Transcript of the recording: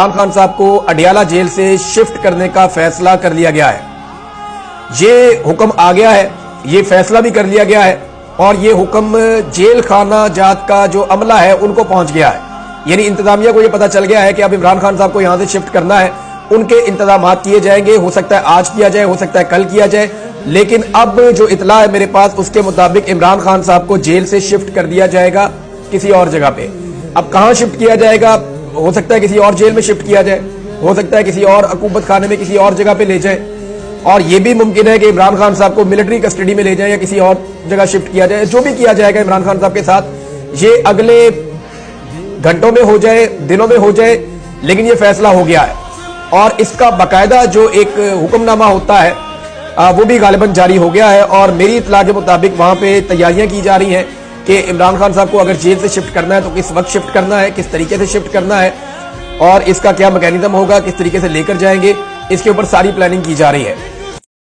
इमरान खान साहब को अडियाला जेल से शिफ्ट करने का फैसला कर लिया गया है। ये हुक्म आ गया है, ये फैसला भी कर लिया गया है और ये हुक्म जेल खाना जात का जो अमला है उनको पहुंच गया है। यानी इंतजामिया को ये पता चल गया है कि अब इमरान खान साहब को यहां से शिफ्ट करना है, उनके इंतजाम किए जाएंगे। हो सकता है आज किया जाए, हो सकता है कल किया जाए, लेकिन अब जो इतला है मेरे पास उसके मुताबिक इमरान खान साहब को जेल से शिफ्ट कर दिया जाएगा किसी और जगह पे। अब कहां शिफ्ट किया जाएगा, हो सकता है किसी और जेल में शिफ्ट किया जाए, हो सकता है किसी और अकूबत खाने में किसी और जगह पे ले जाए, और यह भी मुमकिन है कि इमरान खान साहब को मिलिट्री कस्टडी में ले जाए या किसी और जगह शिफ्ट किया जाए। जो भी किया जाएगा इमरान खान साहब के साथ, ये अगले घंटों में हो जाए, दिनों में हो जाए, लेकिन यह फैसला हो गया है और इसका बाकायदा जो एक हुक्मनामा होता है वो भी गालिबन जारी हो गया है। और मेरी इत्तला के मुताबिक वहां पे तैयारियां की जा रही हैं कि इमरान खान साहब को अगर जेल से शिफ्ट करना है तो किस वक्त शिफ्ट करना है, किस तरीके से शिफ्ट करना है और इसका क्या मैकेनिज्म होगा, किस तरीके से लेकर जाएंगे, इसके ऊपर सारी प्लानिंग की जा रही है।